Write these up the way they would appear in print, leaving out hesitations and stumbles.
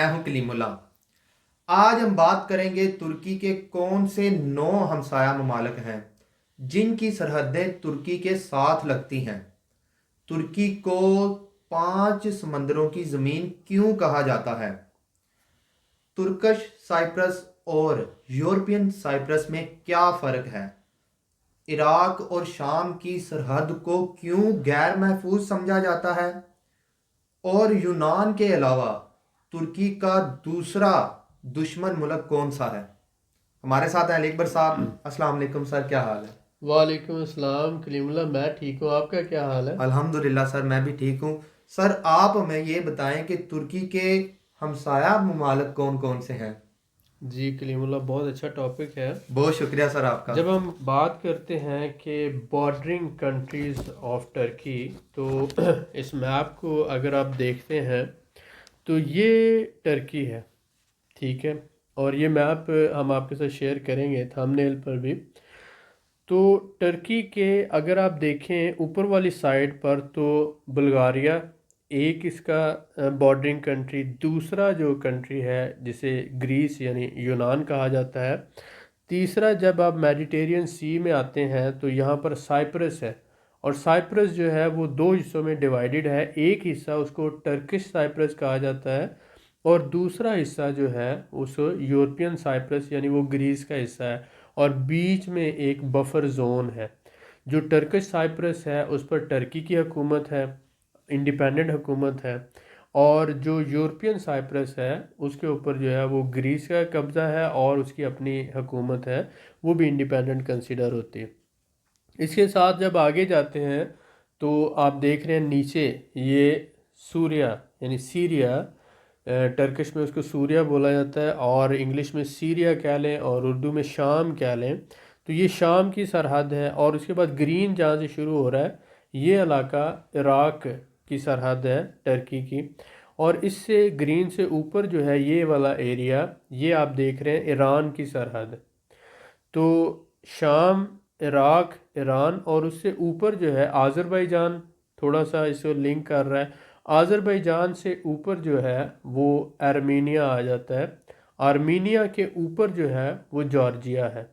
میں ہوں کلیم اللہ۔ آج ہم بات کریں گے ترکی کے کون سے 9 ہمسایہ ممالک ہیں جن کی سرحدیں ترکی کے ساتھ لگتی ہیں۔ ترکی کو 5 سمندروں کی زمین کیوں کہا جاتا ہے؟ ترکش سائپرس اور یورپین سائپرس میں کیا فرق ہے؟ عراق اور شام کی سرحد کو کیوں غیر محفوظ سمجھا جاتا ہے؟ اور یونان کے علاوہ ترکی کا دوسرا دشمن ملک کون سا ہے؟ ہمارے ساتھ ہیں علی اکبر صاحب۔ السلام علیکم سر، کیا حال ہے؟ وعلیکم السلام کلیم اللہ، میں ٹھیک ہوں، آپ کا کیا حال ہے؟ الحمدللہ سر، میں بھی ٹھیک ہوں۔ سر آپ ہمیں یہ بتائیں کہ ترکی کے ہمسایہ ممالک کون کون سے ہیں؟ جی کلیم اللہ، بہت اچھا ٹاپک ہے۔ بہت شکریہ سر آپ کا۔ جب ہم بات کرتے ہیں کہ بارڈرنگ کنٹریز آف ٹرکی، تو اس میپ کو اگر آپ دیکھتے ہیں تو یہ ٹرکی ہے، ٹھیک ہے، اور یہ میپ ہم آپ کے ساتھ شیئر کریں گے تھمبنیل پر بھی۔ تو ٹرکی کے اگر آپ دیکھیں اوپر والی سائڈ پر تو بلغاریہ ایک اس کا بارڈرنگ کنٹری، دوسرا جو کنٹری ہے جسے گریس یعنی یونان کہا جاتا ہے، تیسرا جب آپ میڈیٹیرین سی میں آتے ہیں تو یہاں پر سائپرس ہے، اور سائپرس جو ہے وہ 2 حصوں میں ڈیوائیڈڈ ہے۔ ایک حصہ اس کو ٹرکش سائپرس کہا جاتا ہے، اور دوسرا حصہ جو ہے اس یورپین سائپرس یعنی وہ گریس کا حصہ ہے، اور بیچ میں ایک بفر زون ہے۔ جو ٹرکش سائپرس ہے اس پر ٹرکی کی حکومت ہے، انڈیپینڈنٹ حکومت ہے، اور جو یورپین سائپرس ہے اس کے اوپر جو ہے وہ گریس کا قبضہ ہے اور اس کی اپنی حکومت ہے، وہ بھی انڈیپینڈنٹ کنسیڈر ہوتی ہے۔ اس کے ساتھ جب آگے جاتے ہیں تو آپ دیکھ رہے ہیں نیچے یہ سوریہ یعنی سیریا، ٹرکش میں اس کو سوریہ بولا جاتا ہے، اور انگلش میں سیریا کہہ لیں اور اردو میں شام کہہ لیں، تو یہ شام کی سرحد ہے۔ اور اس کے بعد گرین جہاں سے شروع ہو رہا ہے یہ علاقہ عراق کی سرحد ہے ٹرکی کی، اور اس سے گرین سے اوپر جو ہے یہ والا ایریا، یہ آپ دیکھ رہے ہیں ایران کی سرحد۔ تو شام، عراق، ایران، اور اس سے اوپر جو ہے آذربائیجان تھوڑا سا اس کو لنک کر رہا ہے۔ آذربائیجان سے اوپر جو ہے وہ آرمینیا آ جاتا ہے، آرمینیا کے اوپر جو ہے وہ جارجیا ہے۔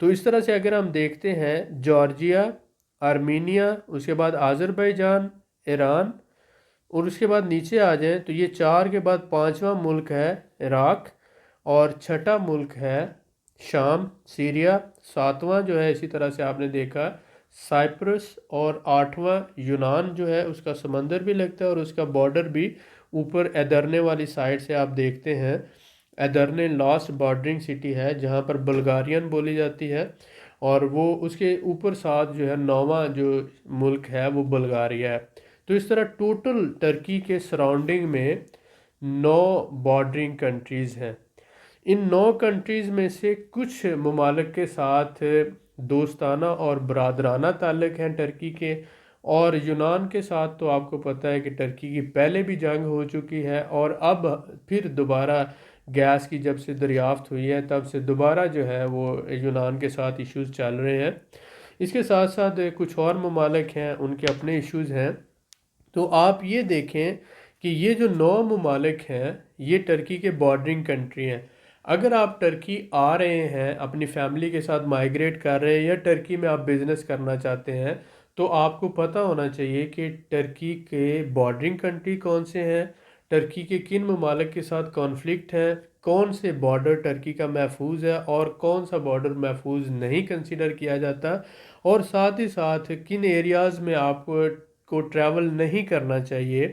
تو اس طرح سے اگر ہم دیکھتے ہیں جارجیا، آرمینیا، اس کے بعد آذربائیجان، ایران، اور اس کے بعد نیچے آ جائیں تو یہ 4 کے بعد 5واں ملک ہے عراق، اور 6واں ملک ہے شام سیریا، 7واں جو ہے اسی طرح سے آپ نے دیکھا سائپرس، اور 8واں یونان جو ہے اس کا سمندر بھی لگتا ہے اور اس کا بارڈر بھی اوپر ایدرنے والی سائڈ سے آپ دیکھتے ہیں۔ ایدرنے لاسٹ بارڈرنگ سٹی ہے جہاں پر بلغارین بولی جاتی ہے، اور وہ اس کے اوپر ساتھ جو ہے 9واں جو ملک ہے وہ بلغاریہ ہے۔ تو اس طرح ٹوٹل ٹرکی کے سراؤنڈنگ میں 9 بارڈرنگ کنٹریز ہیں۔ ان 9 کنٹریز میں سے کچھ ممالک کے ساتھ دوستانہ اور برادرانہ تعلق ہیں ٹرکی کے، اور یونان کے ساتھ تو آپ کو پتہ ہے کہ ٹرکی کی پہلے بھی جنگ ہو چکی ہے، اور اب پھر دوبارہ گیس کی جب سے دریافت ہوئی ہے تب سے دوبارہ جو ہے وہ یونان کے ساتھ ایشوز چل رہے ہیں۔ اس کے ساتھ ساتھ کچھ اور ممالک ہیں ان کے اپنے ایشوز ہیں۔ تو آپ یہ دیکھیں کہ یہ جو 9 ممالک ہیں یہ ٹرکی کے بارڈرنگ کنٹری ہیں۔ اگر آپ ٹرکی آ رہے ہیں اپنی فیملی کے ساتھ مائیگریٹ کر رہے ہیں یا ٹرکی میں آپ بزنس کرنا چاہتے ہیں، تو آپ کو پتہ ہونا چاہیے کہ ٹرکی کے بارڈرنگ کنٹری کون سے ہیں، ٹرکی کے کن ممالک کے ساتھ کانفلکٹ ہے، کون سے بارڈر ٹرکی کا محفوظ ہے اور کون سا بارڈر محفوظ نہیں کنسیڈر کیا جاتا، اور ساتھ ہی ساتھ کن ایریاز میں آپ کو ٹریول نہیں کرنا چاہیے،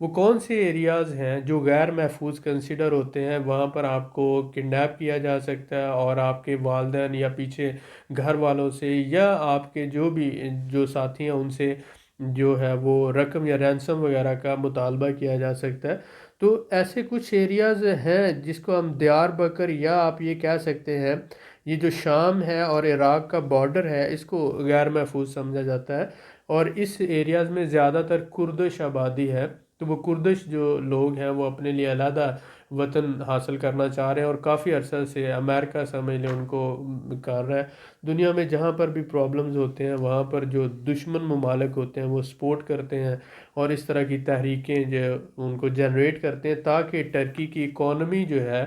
وہ کون سے ایریاز ہیں جو غیر محفوظ کنسیڈر ہوتے ہیں، وہاں پر آپ کو کڈنیپ کیا جا سکتا ہے اور آپ کے والدین یا پیچھے گھر والوں سے یا آپ کے جو ساتھی ہیں ان سے جو ہے وہ رقم یا رینسم وغیرہ کا مطالبہ کیا جا سکتا ہے۔ تو ایسے کچھ ایریاز ہیں جس کو ہم دیار بکر یا آپ یہ کہہ سکتے ہیں یہ جو شام ہے اور عراق کا بارڈر ہے اس کو غیر محفوظ سمجھا جاتا ہے، اور اس ایریاز میں زیادہ تر کردش آبادی ہے۔ تو وہ کردش جو لوگ ہیں وہ اپنے لیے علیحدہ وطن حاصل کرنا چاہ رہے ہیں، اور کافی عرصہ سے امریکہ سمجھ لیں ان کو کر رہا ہے۔ دنیا میں جہاں پر بھی پرابلمز ہوتے ہیں وہاں پر جو دشمن ممالک ہوتے ہیں وہ سپورٹ کرتے ہیں اور اس طرح کی تحریکیں جو ان کو جنریٹ کرتے ہیں تاکہ ٹرکی کی اکانومی جو ہے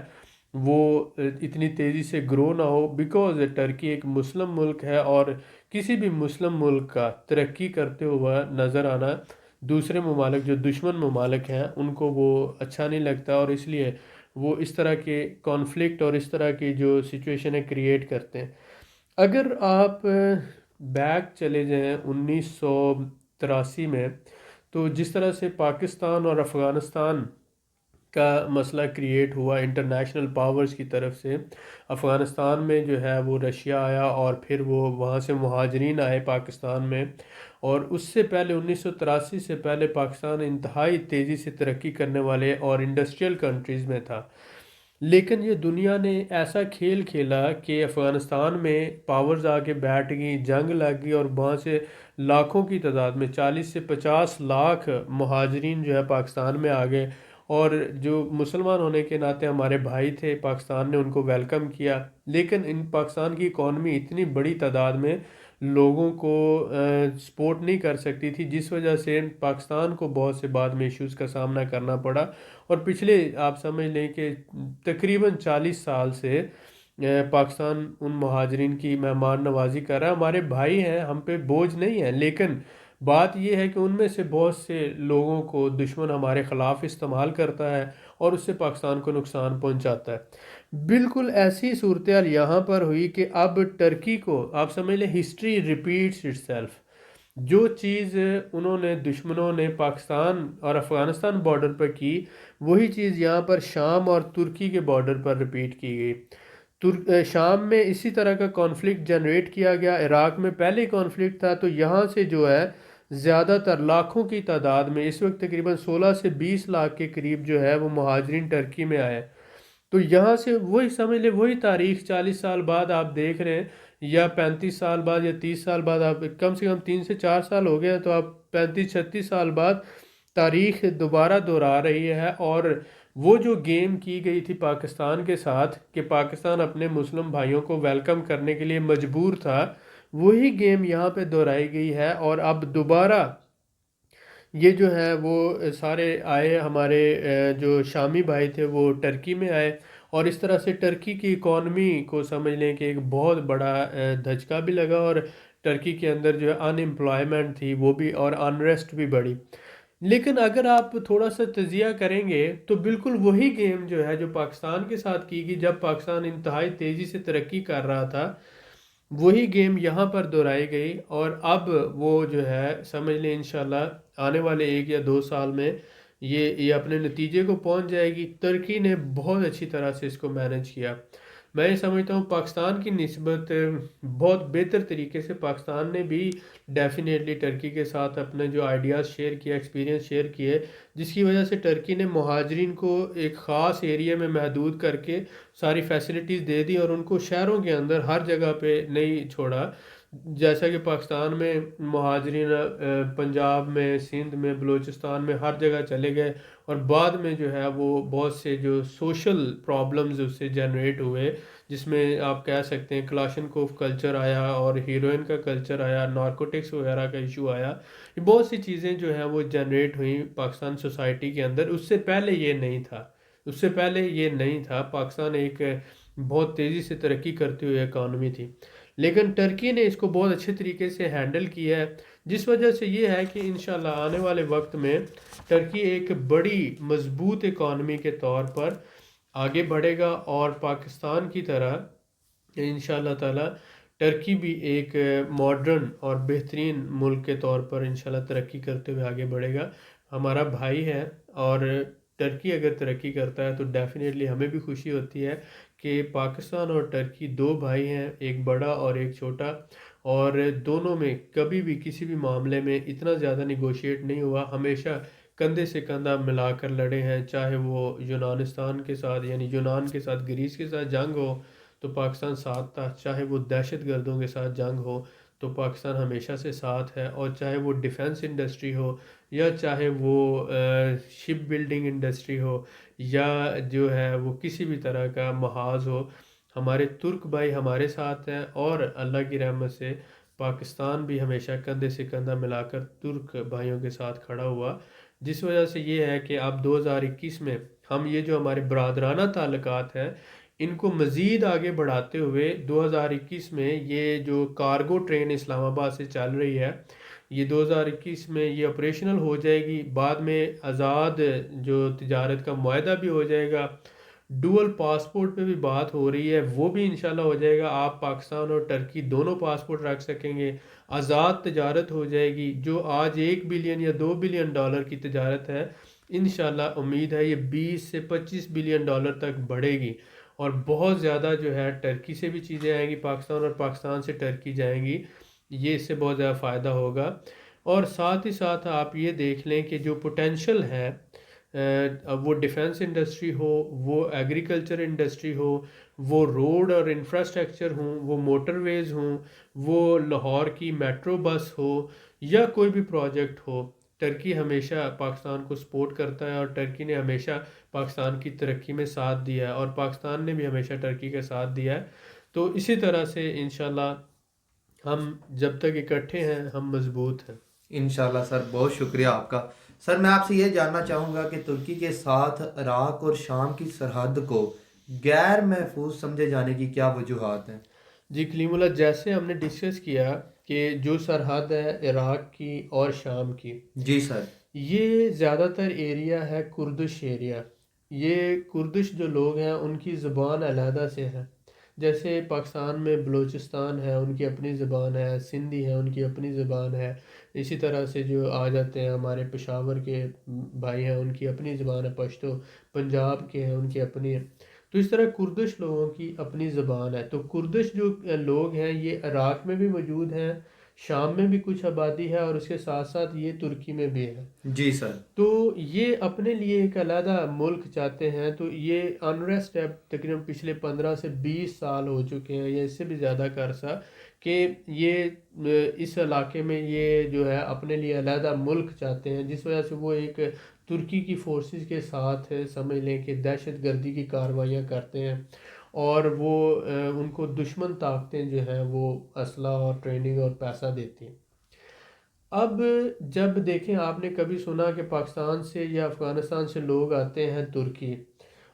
وہ اتنی تیزی سے گرو نہ ہو، بیکاز ٹرکی ایک مسلم ملک ہے، اور کسی بھی مسلم ملک کا ترقی کرتے ہوا نظر آنا دوسرے ممالک جو دشمن ممالک ہیں ان کو وہ اچھا نہیں لگتا، اور اس لیے وہ اس طرح کے کانفلکٹ اور اس طرح کی جو سچویشنیں کریٹ کرتے ہیں۔ اگر آپ بیک چلے جائیں 1983 میں، تو جس طرح سے پاکستان اور افغانستان کا مسئلہ کریٹ ہوا انٹرنیشنل پاورز کی طرف سے، افغانستان میں جو ہے وہ رشیا آیا اور پھر وہ وہاں سے مہاجرین آئے پاکستان میں، اور اس سے پہلے 1983 سے پہلے پاکستان انتہائی تیزی سے ترقی کرنے والے اور انڈسٹریل کنٹریز میں تھا۔ لیکن یہ دنیا نے ایسا کھیل کھیلا کہ افغانستان میں پاورز آ کے بیٹھ گئی، جنگ لگ گئی، اور وہاں سے لاکھوں کی تعداد میں 40 سے 50 لاکھ مہاجرین جو ہے پاکستان میں آ گئے، اور جو مسلمان ہونے کے ناطے ہمارے بھائی تھے پاکستان نے ان کو ویلکم کیا، لیکن ان پاکستان کی اکانومی اتنی بڑی تعداد میں لوگوں کو سپورٹ نہیں کر سکتی تھی، جس وجہ سے پاکستان کو بہت سے بعد میں ایشوز کا سامنا کرنا پڑا، اور پچھلے آپ سمجھ لیں کہ تقریباً 40 سال سے پاکستان ان مہاجرین کی مہمان نوازی کر رہا ہے۔ ہمارے بھائی ہیں، ہم پہ بوجھ نہیں ہے، لیکن بات یہ ہے کہ ان میں سے بہت سے لوگوں کو دشمن ہمارے خلاف استعمال کرتا ہے اور اس سے پاکستان کو نقصان پہنچاتا ہے۔ بالکل ایسی صورتحال یہاں پر ہوئی کہ اب ٹرکی کو آپ سمجھ لیں ہسٹری ریپیٹس اٹ سیلف، جو چیز انہوں نے دشمنوں نے پاکستان اور افغانستان بارڈر پر کی وہی چیز یہاں پر شام اور ترکی کے بارڈر پر ریپیٹ کی گئی۔ شام میں اسی طرح کا کانفلکٹ جنریٹ کیا گیا، عراق میں پہلے کانفلکٹ تھا، تو یہاں سے جو ہے زیادہ تر لاکھوں کی تعداد میں اس وقت تقریباً 16 سے 20 لاکھ کے قریب جو ہے وہ مہاجرین ٹرکی میں آئے۔ تو یہاں سے وہی سمجھ لیں وہی تاریخ 40 سال بعد آپ دیکھ رہے ہیں، یا 35 سال بعد یا 30 سال بعد، آپ کم سے کم 3 سے 4 سال ہو گئے، تو آپ 35-36 سال بعد تاریخ دوبارہ دہرا رہی ہے، اور وہ جو گیم کی گئی تھی پاکستان کے ساتھ کہ پاکستان اپنے مسلم بھائیوں کو ویلکم کرنے کے لیے مجبور تھا، وہی گیم یہاں پہ دہرائی گئی ہے، اور اب دوبارہ یہ جو ہے وہ سارے آئے ہمارے جو شامی بھائی تھے وہ ٹرکی میں آئے، اور اس طرح سے ٹرکی کی اکانومی کو سمجھ لیں کہ ایک بہت بڑا دھچکا بھی لگا، اور ٹرکی کے اندر جو ہے ان امپلائمنٹ تھی وہ بھی، اور انریسٹ بھی بڑھی۔ لیکن اگر آپ تھوڑا سا تجزیہ کریں گے تو بالکل وہی گیم جو ہے جو پاکستان کے ساتھ کی گئی جب پاکستان انتہائی تیزی سے ترقی کر رہا تھا، وہی گیم یہاں پر دہرائی گئی، اور اب وہ جو ہے سمجھ لیں انشاءاللہ آنے والے 1 یا 2 سال میں یہ اپنے نتیجے کو پہنچ جائے گی۔ ترکی نے بہت اچھی طرح سے اس کو مینج کیا، میں یہ سمجھتا ہوں پاکستان کی نسبت بہت بہتر طریقے سے پاکستان نے بھی ڈیفینیٹلی ٹرکی کے ساتھ اپنے جو آئیڈیاز شیئر کیا، ایکسپیرینس شیئر کیے، جس کی وجہ سے ٹرکی نے مہاجرین کو ایک خاص ایریا میں محدود کر کے ساری فیسلٹیز دے دی، اور ان کو شہروں کے اندر ہر جگہ پہ نہیں چھوڑا، جیسا کہ پاکستان میں مہاجرین پنجاب میں، سندھ میں، بلوچستان میں ہر جگہ چلے گئے، اور بعد میں جو ہے وہ بہت سے جو سوشل پرابلمز اس سے جنریٹ ہوئے، جس میں آپ کہہ سکتے ہیں کلاشنکوف کلچر آیا، اور ہیروئن کا کلچر آیا، نارکوٹکس وغیرہ کا ایشو آیا، یہ بہت سی چیزیں جو ہیں وہ جنریٹ ہوئیں پاکستان سوسائٹی کے اندر۔ اس سے پہلے یہ نہیں تھا، اس سے پہلے یہ نہیں تھا، پاکستان ایک بہت تیزی سے ترقی کرتی ہوئی اکانومی تھی، لیکن ٹرکی نے اس کو بہت اچھے طریقے سے ہینڈل کیا ہے، جس وجہ سے یہ ہے کہ انشاءاللہ آنے والے وقت میں ٹرکی ایک بڑی مضبوط اکانومی کے طور پر آگے بڑھے گا، اور پاکستان کی طرح انشاءاللہ تعالی ٹرکی بھی ایک ماڈرن اور بہترین ملک کے طور پر انشاءاللہ ترقی کرتے ہوئے آگے بڑھے گا۔ ہمارا بھائی ہے، اور ٹرکی اگر ترقی کرتا ہے تو ڈیفینیٹلی ہمیں بھی خوشی ہوتی ہے کہ پاکستان اور ٹرکی 2 بھائی ہیں، ایک بڑا اور ایک چھوٹا، اور دونوں میں کبھی بھی کسی بھی معاملے میں اتنا زیادہ نیگوشیٹ نہیں ہوا، ہمیشہ کندھے سے کندھا ملا کر لڑے ہیں، چاہے وہ یونانستان کے ساتھ یعنی یونان کے ساتھ، گریس کے ساتھ جنگ ہو تو پاکستان ساتھ تھا، چاہے وہ دہشت گردوں کے ساتھ جنگ ہو تو پاکستان ہمیشہ سے ساتھ ہے، اور چاہے وہ ڈیفنس انڈسٹری ہو، یا چاہے وہ شپ بلڈنگ انڈسٹری ہو، یا جو ہے وہ کسی بھی طرح کا محاذ ہو، ہمارے ترک بھائی ہمارے ساتھ ہیں، اور اللہ کی رحمت سے پاکستان بھی ہمیشہ کندھے سے کندھا ملا کر ترک بھائیوں کے ساتھ کھڑا ہوا، جس وجہ سے یہ ہے کہ اب 2021 میں ہم یہ جو ہمارے برادرانہ تعلقات ہیں ان کو مزید آگے بڑھاتے ہوئے 2021 میں یہ جو کارگو ٹرین اسلام آباد سے چل رہی ہے، یہ 2021 میں یہ آپریشنل ہو جائے گی، بعد میں آزاد جو تجارت کا معاہدہ بھی ہو جائے گا، ڈوئل پاسپورٹ پہ بھی بات ہو رہی ہے، وہ بھی انشاءاللہ ہو جائے گا، آپ پاکستان اور ٹرکی دونوں پاسپورٹ رکھ سکیں گے، آزاد تجارت ہو جائے گی، جو آج 1 بلین یا 2 بلین ڈالر کی تجارت ہے انشاءاللہ امید ہے یہ 20 سے 25 بلین ڈالر تک بڑھے گی، اور بہت زیادہ جو ہے ٹرکی سے بھی چیزیں آئیں گی پاکستان، اور پاکستان سے ٹرکی جائیں گی، یہ اس سے بہت زیادہ فائدہ ہوگا۔ اور ساتھ ہی ساتھ آپ یہ دیکھ لیں کہ جو پوٹینشل ہے، وہ ڈیفنس انڈسٹری ہو، وہ ایگریکلچر انڈسٹری ہو، وہ روڈ اور انفراسٹرکچر ہوں، وہ موٹر ویز ہوں، وہ لاہور کی میٹرو بس ہو، یا کوئی بھی پروجیکٹ ہو، ٹرکی ہمیشہ پاکستان کو سپورٹ کرتا ہے، اور ٹرکی نے ہمیشہ پاکستان کی ترقی میں ساتھ دیا ہے، اور پاکستان نے بھی ہمیشہ ٹرکی کا ساتھ دیا ہے۔ تو اسی طرح سے انشاءاللہ ہم جب تک اکٹھے ہیں ہم مضبوط ہیں۔ انشاءاللہ سر، بہت شکریہ آپ کا۔ سر میں آپ سے یہ جاننا چاہوں گا کہ ترکی کے ساتھ عراق اور شام کی سرحد کو غیر محفوظ سمجھے جانے کی کیا وجوہات ہیں؟ جی کلیم اللہ، جیسے ہم نے ڈسکس کیا کہ جو سرحد ہے عراق کی اور شام کی، جی سر۔ یہ زیادہ تر ایریا ہے کردش ایریا، یہ کردش جو لوگ ہیں ان کی زبان علیحدہ سے ہے، جیسے پاکستان میں بلوچستان ہے ان کی اپنی زبان ہے، سندھی ہے ان کی اپنی زبان ہے، اسی طرح سے جو آ جاتے ہیں ہمارے پشاور کے بھائی ہیں ان کی اپنی زبان ہے پشتو، پنجاب کے ہیں ان کی اپنی ہے، تو اس طرح کردش لوگوں کی اپنی زبان ہے۔ تو کردش جو لوگ ہیں یہ عراق میں بھی موجود ہیں، شام میں بھی کچھ آبادی ہے، اور اس کے ساتھ ساتھ یہ ترکی میں بھی ہے۔ جی سر۔ تو یہ اپنے لیے ایک علیحدہ ملک چاہتے ہیں، تو یہ انریسٹ ہے تقریباً پچھلے 15 سے 20 سال ہو چکے ہیں یا اس سے بھی زیادہ کا عرصہ، کہ یہ اس علاقے میں یہ جو ہے اپنے لیے علیحدہ ملک چاہتے ہیں، جس وجہ سے وہ ایک ترکی کی فورسز کے ساتھ سمجھ لیں کہ دہشت گردی کی کارروائیاں کرتے ہیں، اور وہ ان کو دشمن طاقتیں جو ہیں وہ اسلحہ اور ٹریننگ اور پیسہ دیتی ہیں۔ اب جب دیکھیں آپ نے کبھی سنا کہ پاکستان سے یا افغانستان سے لوگ آتے ہیں ترکی،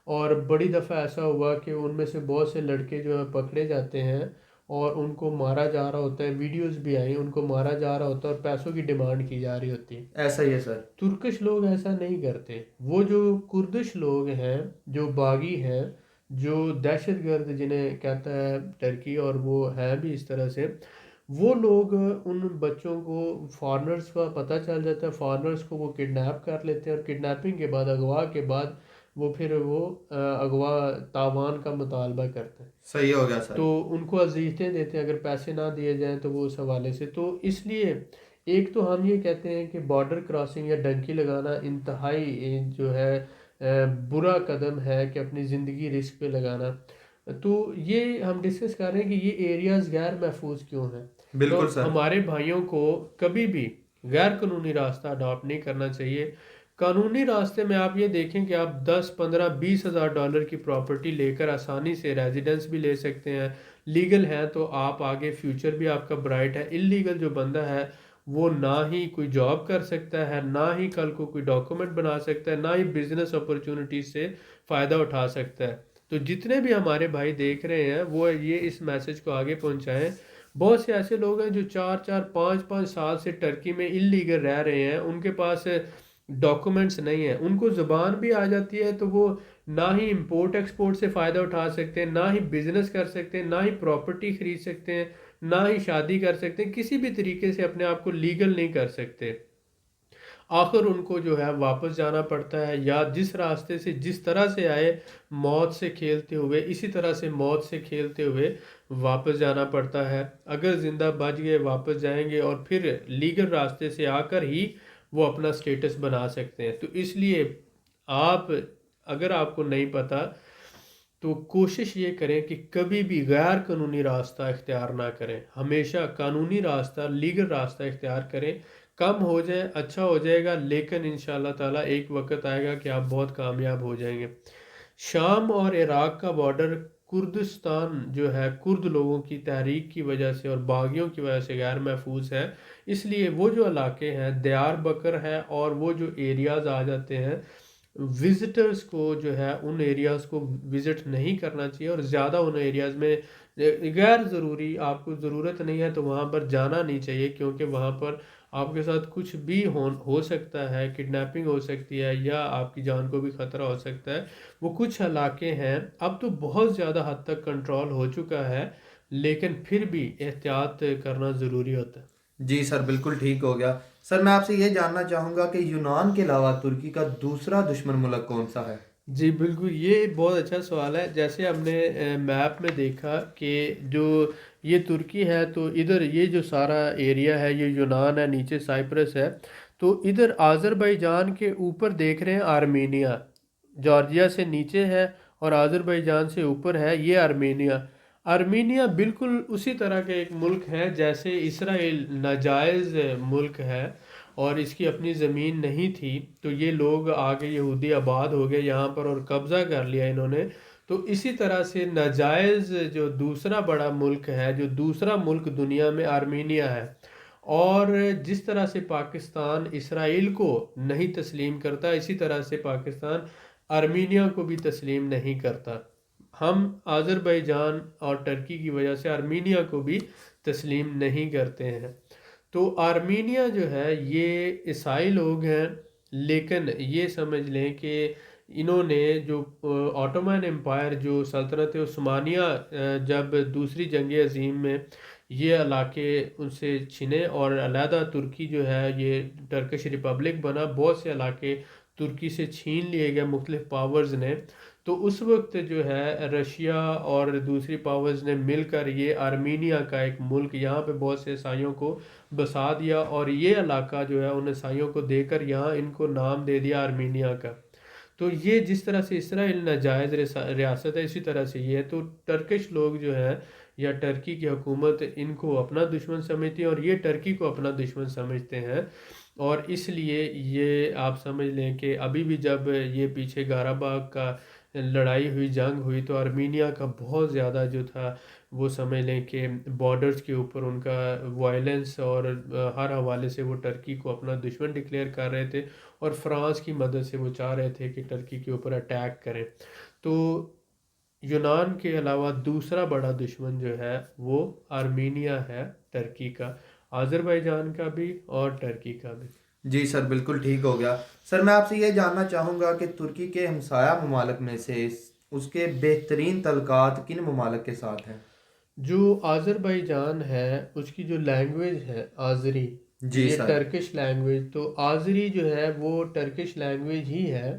اور بڑی دفعہ ایسا ہوا کہ ان میں سے بہت سے لڑکے جو ہیں پکڑے جاتے ہیں اور ان کو مارا جا رہا ہوتا ہے، ویڈیوز بھی آئی، ان کو مارا جا رہا ہوتا ہے اور پیسوں کی ڈیمانڈ کی جا رہی ہوتی ہے۔ ایسا ہی ہے سر۔ ترکش لوگ ایسا نہیں کرتے، وہ جو کردش لوگ ہیں جو باغی ہیں، جو دہشت گرد جنہیں کہتا ہے ٹرکی، اور وہ ہیں بھی اس طرح سے، وہ لوگ ان بچوں کو، فارنرز کا پتہ چل جاتا ہے، فارنرز کو وہ کڈنیپ کر لیتے ہیں، اور کڈنیپنگ کے بعد، اغوا کے بعد وہ پھر وہ اغوا تاوان کا مطالبہ کرتے ہیں، صحیح ہو گیا سر۔ تو ان کو اذیتیں دیتے ہیں اگر پیسے نہ دیے جائیں تو، وہ اس حوالے سے تو اس لیے ایک تو ہم یہ کہتے ہیں کہ بارڈر کراسنگ یا ڈنکی لگانا انتہائی جو ہے برا قدم ہے، کہ اپنی زندگی رسک پہ لگانا۔ تو یہ ہم ڈسکس کر رہے ہیں کہ یہ ایریاز غیر محفوظ کیوں ہیں، تو بالکل سر۔ ہمارے بھائیوں کو کبھی بھی غیر قانونی راستہ اڈاپٹ نہیں کرنا چاہیے۔ قانونی راستے میں آپ یہ دیکھیں کہ آپ 10 15 20 ہزار ڈالر کی پراپرٹی لے کر آسانی سے ریزیڈنس بھی لے سکتے ہیں، لیگل ہیں تو آپ آگے فیوچر بھی آپ کا برائٹ ہے۔ انلیگل جو بندہ ہے وہ نہ ہی کوئی جاب کر سکتا ہے، نہ ہی کل کو کوئی ڈاکومنٹ بنا سکتا ہے، نہ ہی بزنس اپرچونٹیز سے فائدہ اٹھا سکتا ہے۔ تو جتنے بھی ہمارے بھائی دیکھ رہے ہیں وہ یہ اس میسج کو آگے پہنچائیں۔ بہت سے ایسے لوگ ہیں جو 4 4 5 5 سال سے ٹرکی میں انلیگل رہ رہے ہیں، ان کے پاس ڈاکومنٹس نہیں ہیں، ان کو زبان بھی آ جاتی ہے تو وہ نہ ہی امپورٹ ایکسپورٹ سے فائدہ اٹھا سکتے ہیں، نہ ہی بزنس کر سکتے ہیں، نہ ہی پراپرٹی خرید سکتے ہیں، نہ ہی شادی کر سکتے ہیں، کسی بھی طریقے سے اپنے آپ کو لیگل نہیں کر سکتے۔ آخر ان کو جو ہے واپس جانا پڑتا ہے، یا جس راستے سے جس طرح سے آئے موت سے کھیلتے ہوئے اسی طرح سے موت سے کھیلتے ہوئے واپس جانا پڑتا ہے۔ اگر زندہ بچ گئے واپس جائیں گے، اور پھر لیگل راستے سے آ کر ہی وہ اپنا سٹیٹس بنا سکتے ہیں۔ تو اس لیے آپ، اگر آپ کو نہیں پتہ تو کوشش یہ کریں کہ کبھی بھی غیر قانونی راستہ اختیار نہ کریں، ہمیشہ قانونی راستہ، لیگل راستہ اختیار کریں۔ کم ہو جائے اچھا ہو جائے گا، لیکن انشاءاللہ تعالیٰ ایک وقت آئے گا کہ آپ بہت کامیاب ہو جائیں گے۔ شام اور عراق کا بارڈر کردستان جو ہے کرد لوگوں کی تحریک کی وجہ سے اور باغیوں کی وجہ سے غیر محفوظ ہے، اس لیے وہ جو علاقے ہیں دیار بکر ہے اور وہ جو ایریاز آ جاتے ہیں، وزٹرز کو جو ہے ان ایریاز کو وزٹ نہیں کرنا چاہیے، اور زیادہ ان ایریاز میں غیر ضروری آپ کو ضرورت نہیں ہے تو وہاں پر جانا نہیں چاہیے، کیونکہ وہاں پر آپ کے ساتھ کچھ بھی ہو سکتا ہے، کڈنیپنگ ہو سکتی ہے یا آپ کی جان کو بھی خطرہ ہو سکتا ہے۔ وہ کچھ علاقے ہیں اب تو بہت زیادہ حد تک کنٹرول ہو چکا ہے، لیکن پھر بھی احتیاط کرنا ضروری ہوتا ہے۔ جی سر، بالکل ٹھیک ہو گیا۔ سر میں آپ سے یہ جاننا چاہوں گا کہ یونان کے علاوہ ترکی کا دوسرا دشمن ملک کون سا ہے؟ جی بالکل، یہ بہت اچھا سوال ہے۔ جیسے ہم نے میپ میں دیکھا کہ جو یہ ترکی ہے تو ادھر یہ جو سارا ایریا ہے یہ یونان ہے، نیچے سائپرس ہے، تو ادھر آذربائیجان کے اوپر دیکھ رہے ہیں آرمینیا، جارجیا سے نیچے ہے اور آذربائیجان سے اوپر ہے یہ آرمینیا۔ آرمینیا بالکل اسی طرح کا ایک ملک ہے جیسے اسرائیل ناجائز ملک ہے اور اس کی اپنی زمین نہیں تھی، تو یہ لوگ آگے یہودی آباد ہو گئے یہاں پر اور قبضہ کر لیا انہوں نے۔ تو اسی طرح سے ناجائز جو دوسرا بڑا ملک ہے، جو دوسرا ملک دنیا میں آرمینیا ہے، اور جس طرح سے پاکستان اسرائیل کو نہیں تسلیم کرتا، اسی طرح سے پاکستان آرمینیا کو بھی تسلیم نہیں کرتا۔ ہم آذربائیجان اور ٹرکی کی وجہ سے آرمینیا کو بھی تسلیم نہیں کرتے ہیں۔ تو آرمینیا جو ہے یہ عیسائی لوگ ہیں، لیکن یہ سمجھ لیں کہ انہوں نے جو آٹومن امپائر، جو سلطنت عثمانیہ جب دوسری جنگ عظیم میں یہ علاقے ان سے چھنے اور علیحدہ ترکی جو ہے یہ ٹرکش ریپبلک بنا، بہت سے علاقے ترکی سے چھین لیے گئے مختلف پاورز نے، تو اس وقت جو ہے رشیا اور دوسری پاورز نے مل کر یہ آرمینیا کا ایک ملک یہاں پہ بہت سے عیسائیوں کو بسا دیا، اور یہ علاقہ جو ہے ان عیسائیوں کو دے کر یہاں ان کو نام دے دیا آرمینیا کا۔ تو یہ جس طرح سے اسرائیل ناجائز ریاست ہے، اسی طرح سے یہ ہے۔ تو ٹرکش لوگ جو ہیں یا ٹرکی کی حکومت ان کو اپنا دشمن سمجھتی ہے اور یہ ٹرکی کو اپنا دشمن سمجھتے ہیں، اور اس لیے یہ آپ سمجھ لیں کہ ابھی بھی جب یہ پیچھے قاراباغ کا لڑائی ہوئی، جنگ ہوئی، تو آرمینیا کا بہت زیادہ جو تھا وہ سمجھ لیں کہ بارڈرز کے اوپر ان کا وائلنس اور ہر حوالے سے وہ ٹرکی کو اپنا دشمن ڈکلیئر کر رہے تھے، اور فرانس کی مدد سے وہ چاہ رہے تھے کہ ٹرکی کے اوپر اٹیک کریں۔ تو یونان کے علاوہ دوسرا بڑا دشمن جو ہے وہ آرمینیا ہے، ٹرکی کا، آذربائیجان کا بھی اور ٹرکی کا بھی۔ جی سر، بالکل ٹھیک ہو گیا۔ سر میں آپ سے یہ جاننا چاہوں گا کہ ترکی کے ہمسایہ ممالک میں سے اس کے بہترین تعلقات کن ممالک کے ساتھ ہیں؟ جو آذربائیجان ہے اس کی جو لینگویج ہے آذری، جی یہ سر۔ ٹرکش لینگویج، تو آذری جو ہے وہ ٹرکش لینگویج ہی ہے،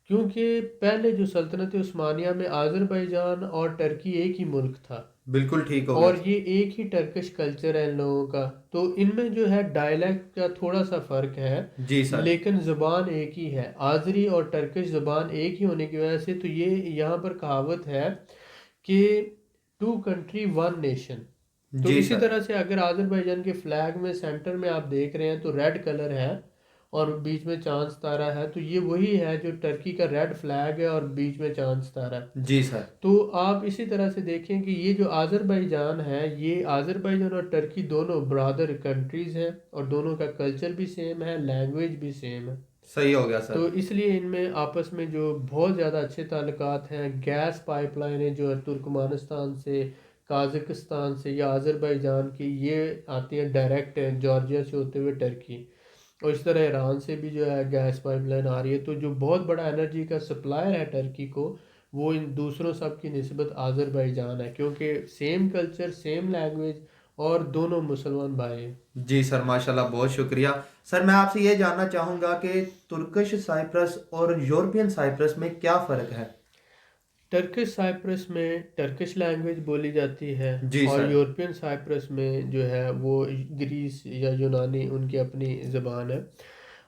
کیونکہ پہلے جو سلطنت عثمانیہ میں آذربائیجان اور ٹرکی ایک ہی ملک تھا، بالکل ٹھیک ہو گیا اور سر۔ یہ ایک ہی ٹرکش کلچر ہے ان لوگوں کا، تو ان میں جو ہے ڈائلیکٹ کا تھوڑا سا فرق ہے، جی سر۔ لیکن زبان ایک ہی ہے، آذری اور ٹرکش زبان ایک ہی ہونے کی وجہ سے تو یہ یہاں پر کہاوت ہے کہ ٹو کنٹری ون نیشن۔ تو جی اسی سر۔ طرح سے اگر آذربائیجان کے فلیگ میں سینٹر میں آپ دیکھ رہے ہیں تو ریڈ کلر ہے اور بیچ میں چاند ستارہ ہے، تو یہ وہی ہے جو ٹرکی کا ریڈ فلیگ ہے اور بیچ میں چاند ستارہ ہے۔ جی سر۔ تو آپ اسی طرح سے دیکھیں کہ یہ جو آذربائیجان ہے، یہ آذربائیجان اور ٹرکی دونوں برادر کنٹریز ہیں، اور دونوں کا کلچر بھی سیم ہے، لینگویج بھی سیم ہے، صحیح ہو گیا سر۔ تو اس لیے ان میں آپس میں جو بہت زیادہ اچھے تعلقات ہیں۔ گیس پائپ لائنیں جو ہے ترکمانستان سے، قازقستان سے یا آذربائیجان کی، یہ آتی ہیں ڈائریکٹ جارجیا سے ہوتے ہوئے ٹرکی، اور اس طرح ایران سے بھی جو ہے گیس پائپ لائن آ رہی ہے۔ تو جو بہت بڑا انرجی کا سپلائر ہے ٹرکی کو، وہ ان دوسروں سب کی نسبت آذربائیجان ہے، کیونکہ سیم کلچر، سیم لینگویج، اور دونوں مسلمان بھائی ہیں۔ جی سر، ماشاءاللہ، بہت شکریہ۔ سر میں آپ سے یہ جاننا چاہوں گا کہ ترکش سائپرس اور یورپین سائپرس میں کیا فرق ہے؟ ٹرکش سائپرس میں ٹرکش لینگویج بولی جاتی ہے، جی اور سر۔ یورپین سائپرس میں جو ہے وہ گریس یا یونانی ان کی اپنی زبان ہے۔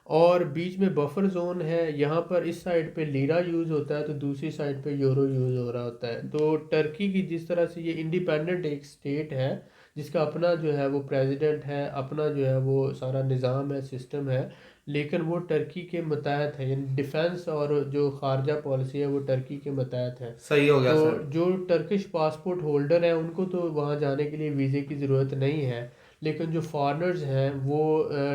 اور بیچ میں بفر زون ہے، یہاں پر اس سائڈ پہ لیرا یوز ہوتا ہے تو دوسری سائڈ پہ یورو یوز ہو رہا ہوتا ہے۔ تو ٹرکی کی جس طرح سے یہ انڈیپینڈنٹ ایک اسٹیٹ ہے جس کا اپنا جو ہے وہ پریزیڈنٹ ہے، اپنا جو ہے وہ سارا نظام ہے، سسٹم ہے، لیکن وہ ٹرکی کے متحد ہے، یعنی ڈیفنس اور جو خارجہ پالیسی ہے وہ ٹرکی کے متحد ہے۔ صحیح ہو گیا تو سر۔ جو ٹرکش پاسپورٹ ہولڈر ہیں ان کو تو وہاں جانے کے لیے ویزے کی ضرورت نہیں ہے، لیکن جو فارنرز ہیں وہ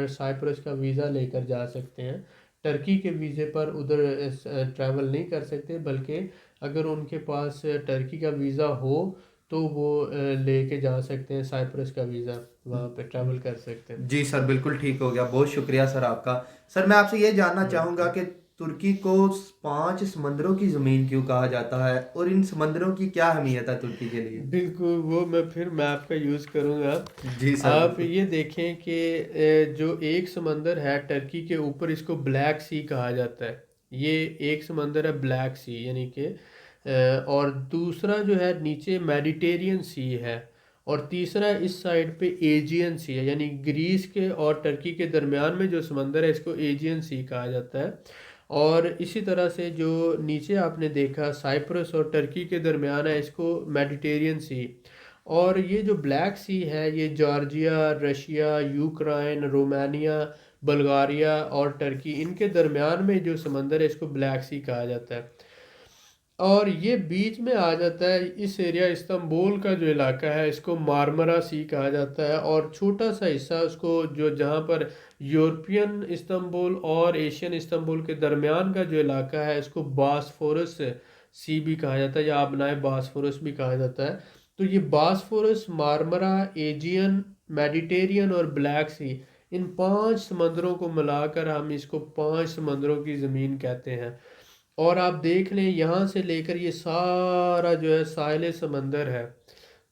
سائپرس کا ویزا لے کر جا سکتے ہیں، ٹرکی کے ویزے پر ادھر ٹریول نہیں کر سکتے، بلکہ اگر ان کے پاس ٹرکی کا ویزا ہو تو وہ لے کے جا سکتے ہیں سائپرس کا ویزا، وہاں پہ ٹریول کر سکتے ہیں۔ جی سر بالکل ٹھیک ہو گیا، بہت شکریہ سر آپ کا۔ سر میں آپ سے یہ جاننا چاہوں گا کہ ترکی کو 5 سمندروں کی زمین کیوں کہا جاتا ہے، اور ان سمندروں کی کیا اہمیت ہے ترکی کے لیے؟ بالکل، وہ میں پھر میپ کا یوز کروں گا۔ جی سر آپ بالکل۔ یہ دیکھیں کہ جو ایک سمندر ہے ٹرکی کے اوپر، اس کو بلیک سی کہا جاتا ہے، یہ ایک سمندر ہے بلیک سی، یعنی کہ اور دوسرا جو ہے نیچے میڈیٹیرین سی ہے، اور تیسرا اس سائڈ پہ ایجین سی ہے، یعنی گریس کے اور ٹرکی کے درمیان میں جو سمندر ہے اس کو ایجین سی کہا جاتا ہے۔ اور اسی طرح سے جو نیچے آپ نے دیکھا سائپرس اور ٹرکی کے درمیان ہے، اس کو میڈیٹیرین سی، اور یہ جو بلیک سی ہے یہ Georgia, Russia, Ukraine, Romania, Bulgaria اور ٹرکی، ان کے درمیان میں جو سمندر ہے اس کو بلیک سی کہا جاتا ہے۔ اور یہ بیچ میں آ جاتا ہے، اس ایریا استنبول کا جو علاقہ ہے اس کو مارمرا سی کہا جاتا ہے، اور چھوٹا سا حصہ اس کو جو جہاں پر یورپین استنبول اور ایشین استنبول کے درمیان کا جو علاقہ ہے اس کو باسفورس سی بھی کہا جاتا ہے، یا آبنائے باسفورس بھی کہا جاتا ہے۔ تو یہ باسفورس، مارمرا، ایجین، میڈیٹیرین اور بلیک سی، ان 5 سمندروں کو ملا کر ہم اس کو 5 سمندروں کی زمین کہتے ہیں۔ اور آپ دیکھ لیں یہاں سے لے کر یہ سارا جو ہے ساحل سمندر ہے،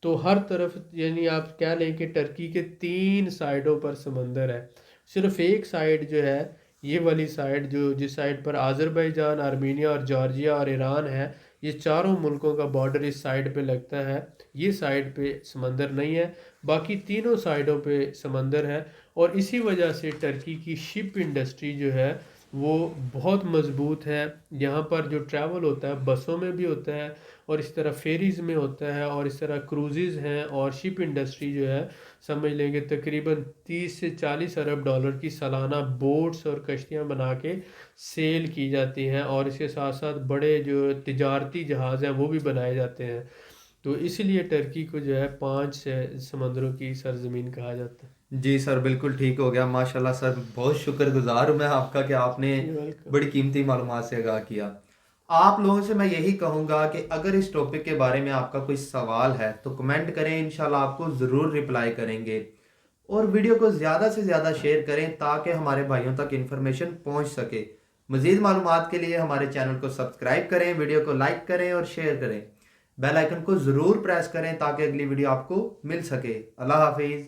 تو ہر طرف یعنی آپ کہہ لیں کہ ٹرکی کے 3 سائڈوں پر سمندر ہے، صرف ایک سائڈ جو ہے یہ والی سائڈ جو جس سائڈ پر آذربائیجان، آرمینیا اور جارجیا اور ایران ہے، یہ چاروں ملکوں کا بارڈر اس سائڈ پہ لگتا ہے، یہ سائڈ پہ سمندر نہیں ہے، باقی تینوں سائڈوں پہ سمندر ہے۔ اور اسی وجہ سے ٹرکی کی شپ انڈسٹری جو ہے وہ بہت مضبوط ہے، یہاں پر جو ٹریول ہوتا ہے بسوں میں بھی ہوتا ہے، اور اس طرح فیریز میں ہوتا ہے، اور اس طرح کروزز ہیں، اور شپ انڈسٹری جو ہے سمجھ لیں کہ تقریباً 30 سے 40 ارب ڈالر کی سالانہ بوٹس اور کشتیاں بنا کے سیل کی جاتی ہیں، اور اس کے ساتھ ساتھ بڑے جو تجارتی جہاز ہیں وہ بھی بنائے جاتے ہیں۔ تو اس لیے ٹرکی کو جو ہے 5 سمندروں کی سرزمین کہا جاتا ہے۔ جی سر بالکل ٹھیک ہو گیا، ماشاءاللہ سر بہت شکر گزار ہوں میں آپ کا کہ آپ نے ویلکم۔ بڑی قیمتی معلومات سے آگاہ کیا۔ آپ لوگوں سے میں یہی کہوں گا کہ اگر اس ٹاپک کے بارے میں آپ کا کوئی سوال ہے تو کمنٹ کریں، انشاءاللہ آپ کو ضرور رپلائی کریں گے، اور ویڈیو کو زیادہ سے زیادہ شیئر کریں تاکہ ہمارے بھائیوں تک انفارمیشن پہنچ سکے۔ مزید معلومات کے لیے ہمارے چینل کو سبسکرائب کریں، ویڈیو کو لائک کریں اور شیئر کریں، بیل آئیکن کو ضرور پریس کریں تاکہ اگلی ویڈیو آپ کو مل سکے۔ اللہ حافظ۔